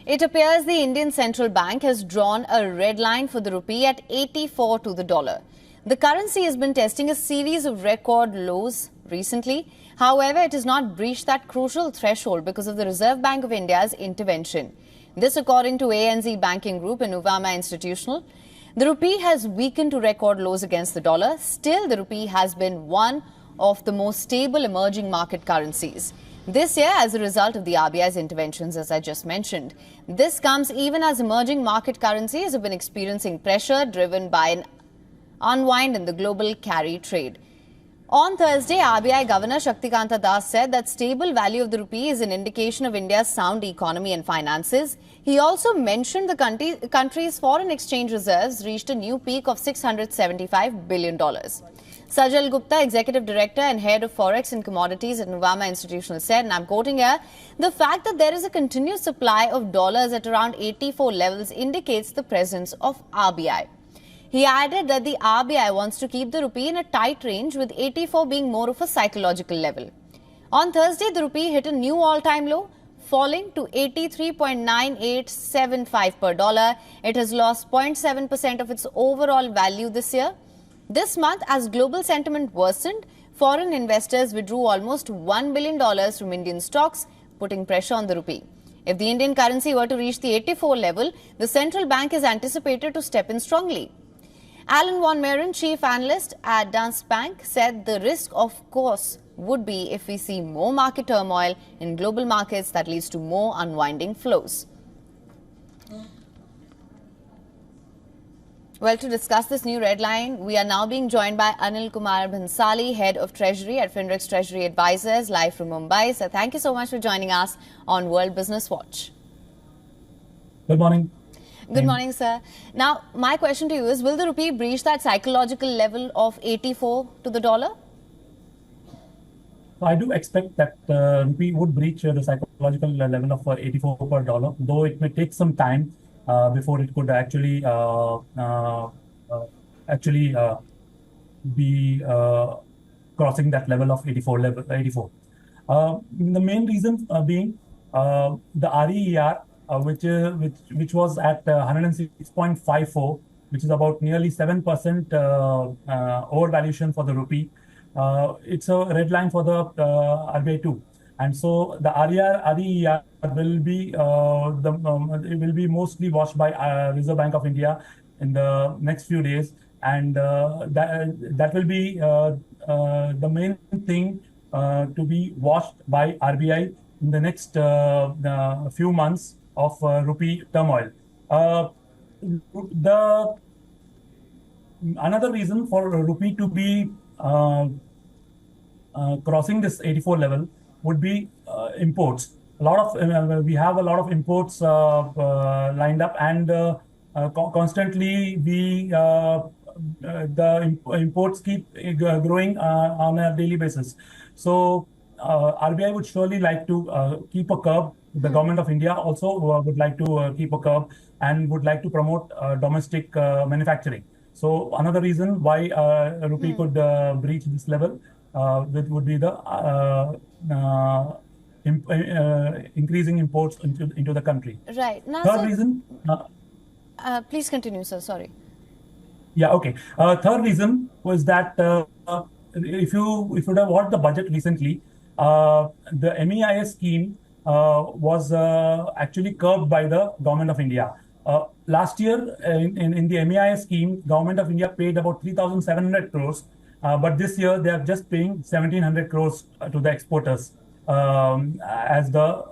It appears the Indian Central Bank has drawn a red line for the rupee at 84 to the dollar. The currency has been testing a series of record lows recently. However, it has not breached that crucial threshold because of the Reserve Bank of India's intervention. This according to ANZ Banking Group and Nuvama Institutional. The rupee has weakened to record lows against the dollar. Still, the rupee has been one of the most stable emerging market currencies this year as a result of the RBI's interventions, as I just mentioned. This comes even as emerging market currencies have been experiencing pressure driven by an unwind in the global carry trade. On Thursday, RBI Governor Shaktikanta Das said that stable value of the rupee is an indication of India's sound economy and finances. He also mentioned the country's foreign exchange reserves reached a new peak of $675 billion. Sajal Gupta, Executive Director and Head of Forex and Commodities at Nuvama Institutional said, and I'm quoting here, the fact that there is a continuous supply of dollars at around 84 levels indicates the presence of RBI. He added that the RBI wants to keep the rupee in a tight range, with 84 being more of a psychological level. On Thursday, the rupee hit a new all-time low, falling to 83.9875 per dollar. It has lost 0.7% of its overall value this year. This month, as global sentiment worsened, foreign investors withdrew almost $1 billion from Indian stocks, putting pressure on the rupee. If the Indian currency were to reach the 84 level, the central bank is anticipated to step in strongly. Alan Von Meeren, chief analyst at Danske Bank, said the risk, of course, would be if we see more market turmoil in global markets that leads to more unwinding flows. Well, to discuss this new red line, we are now being joined by Anil Kumar Bhansali, Head of Treasury at Finrex Treasury Advisors, live from Mumbai. So thank you so much for joining us on World Business Watch. Good morning. Good morning, sir. Now, my question to you is, will the rupee breach that psychological level of 84 to the dollar? I do expect that rupee would breach the psychological level of 84 per dollar, though it may take some time before it could actually be crossing that level of 84. The main reason being the REER, which was at 106.54, which is about nearly 7% overvaluation for the rupee. It's a red line for the RBI too, and so the REER will be it will be mostly watched by Reserve Bank of India in the next few days, and that will be the main thing to be watched by RBI in the next few months of rupee turmoil. Another reason for rupee to be crossing this 84 level would be imports. We have a lot of imports lined up, and constantly the imports keep growing on a daily basis. So RBI would surely like to keep a curb. The government of India also would like to keep a curb and would like to promote domestic manufacturing. So another reason why rupee could breach this level would be the increasing imports into the country. Right. Now, third reason. Please continue, sir. Sorry. Yeah. Okay. Third reason was that if you would have watched the budget recently, the MEIS scheme was actually curbed by the government of India. Last year, in the MEIS scheme, government of India paid about 3,700 crores, but this year they are just paying 1,700 crores to the exporters as the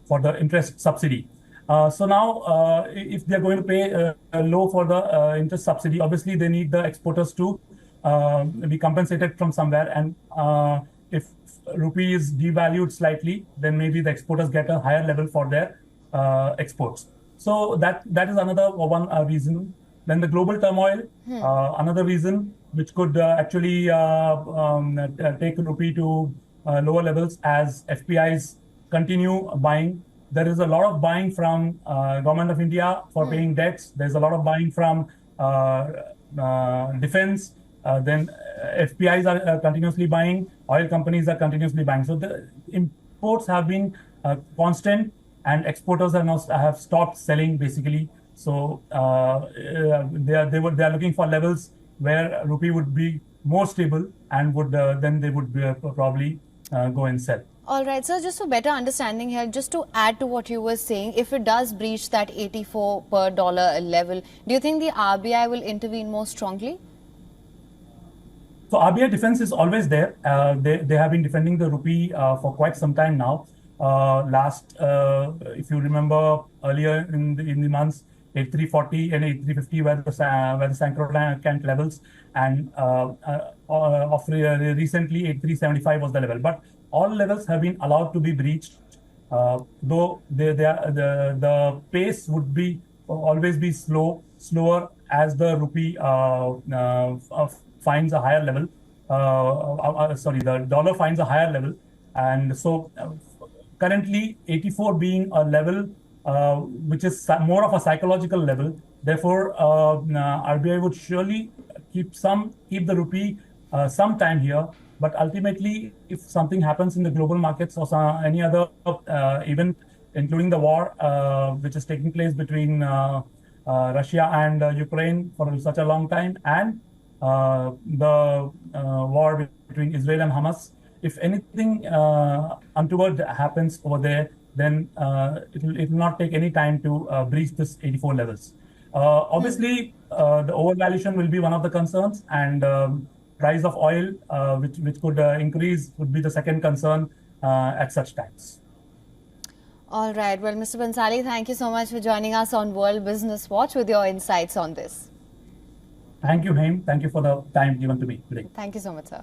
for the interest subsidy. So now, if they are going to pay low for the interest subsidy, obviously they need the exporters to be compensated from somewhere, and if rupee is devalued slightly, then maybe the exporters get a higher level for their exports. So that is another one reason. Then the global turmoil, another reason which could actually take rupee to lower levels as FPIs continue buying. There is a lot of buying from government of India for paying debts. There's a lot of buying from defense. Then FPIs are continuously buying. Oil companies are continuously buying. So the imports have been constant, and exporters have stopped selling basically. So they are looking for levels where rupee would be more stable, and would then they would probably go and sell. All right, so just for better understanding here, just to add to what you were saying, if it does breach that 84 per dollar level, do you think the RBI will intervene more strongly? So RBI defense is always there. They have been defending the rupee for quite some time now. If you remember earlier in the months, 8340 and 8350 were the Sankro levels, and recently 8375 was the level. But all levels have been allowed to be breached, though the pace would be always be slower as the rupee finds a higher level. The dollar finds a higher level, and so currently 84 being a level which is more of a psychological level. Therefore, RBI would surely keep the rupee some time here. But ultimately, if something happens in the global markets or any other event, including the war which is taking place between Russia and Ukraine for such a long time, and the war between Israel and Hamas, if anything untoward happens over there, then it will not take any time to breach this 84 levels. Obviously, the overvaluation will be one of the concerns, and price of oil, which could increase, would be the second concern at such times. All right. Well, Mr. Bhansali, thank you so much for joining us on World Business Watch with your insights on this. Thank you, Haim. Thank you for the time given to me today. Thank you so much, sir.